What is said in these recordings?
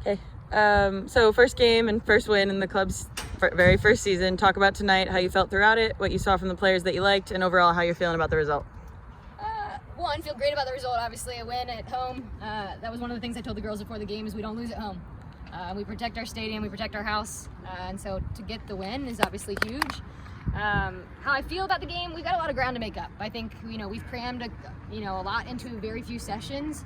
Hey. So first game and first win in the club's very first season. Talk about tonight, how you felt throughout it, what you saw from the players that you liked, and overall how you're feeling about the result. One, feel great about the result. Obviously, a win at home. That was one of the things I told the girls before the game is we don't lose at home. We protect our stadium, we protect our house, and so to get the win is obviously huge. How I feel about the game, we've got a lot of ground to make up. I think we've crammed a lot into very few sessions,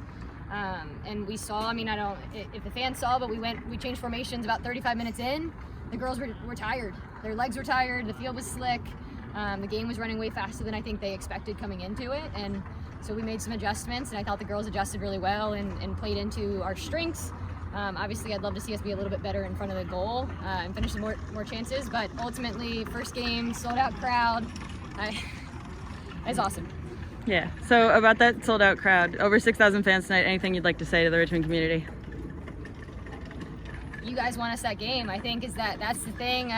and we saw. I don't if the fans saw, but we changed formations about 35 minutes in. The girls were tired. Their legs were tired. The field was slick. The game was running way faster than I think they expected coming into it, and so we made some adjustments, and I thought the girls adjusted really well and played into our strengths. Obviously, I'd love to see us be a little bit better in front of the goal and finish some more chances, but ultimately, first game, sold-out crowd, it's awesome. Yeah, so about that sold-out crowd, over 6,000 fans tonight, anything you'd like to say to the Richmond community? You guys won us that game. I think that's the thing.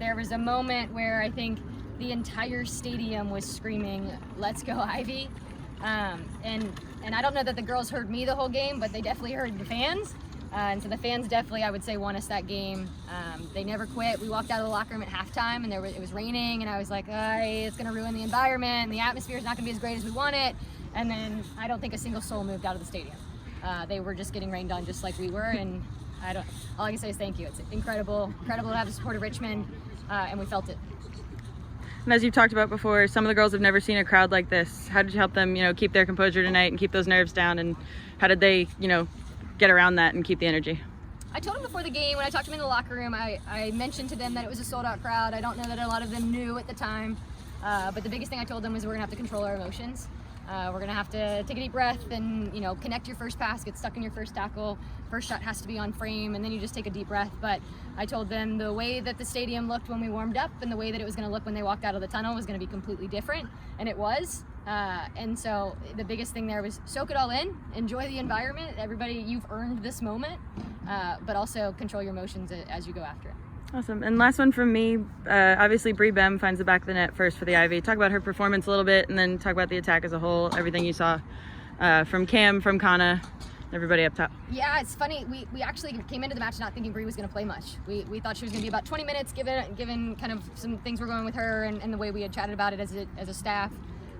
There was a moment where I think the entire stadium was screaming, "Let's go Ivy!" And I don't know that the girls heard me the whole game, but they definitely heard the fans. And so the fans definitely, I would say, won us that game. They never quit. We walked out of the locker room at halftime, and it was raining, and I was like, it's going to ruin the environment, and the atmosphere is not going to be as great as we want it. And then I don't think a single soul moved out of the stadium. They were just getting rained on just like we were, and all I can say is thank you. It's incredible to have the support of Richmond, and we felt it. And as you've talked about before, some of the girls have never seen a crowd like this. How did you help them, keep their composure tonight and keep those nerves down? And how did they, get around that and keep the energy? I told them before the game, when I talked to them in the locker room, I mentioned to them that it was a sold-out crowd. I don't know that a lot of them knew at the time, but the biggest thing I told them was we're going to have to control our emotions. We're going to have to take a deep breath and, connect your first pass, get stuck in your first tackle. First shot has to be on frame, and then you just take a deep breath. But I told them the way that the stadium looked when we warmed up and the way that it was going to look when they walked out of the tunnel was going to be completely different, and it was. And so the biggest thing there was soak it all in, enjoy the environment. Everybody, you've earned this moment, but also control your emotions as you go after it. Awesome. And last one from me, obviously Bree Bem finds the back of the net first for the Ivy. Talk about her performance a little bit, and then talk about the attack as a whole, everything you saw from Cam, from Kana, everybody up top. Yeah, it's funny. We actually came into the match not thinking Bree was going to play much. We thought she was going to be about 20 minutes, given kind of some things were going with her and the way we had chatted about it as a staff.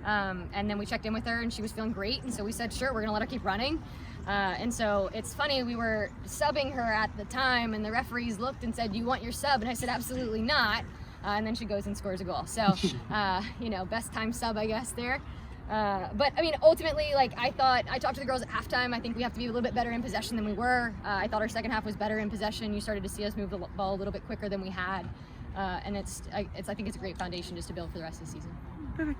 And then we checked in with her, and she was feeling great, and so we said, sure, we're going to let her keep running. And so it's funny, we were subbing her at the time, and the referees looked and said, you want your sub? And I said, absolutely not. And then she goes and scores a goal. So, best time sub, I guess, there. But ultimately, I talked to the girls at halftime. I think we have to be a little bit better in possession than we were. I thought our second half was better in possession. You started to see us move the ball a little bit quicker than we had. And I think it's a great foundation just to build for the rest of the season. Perfect.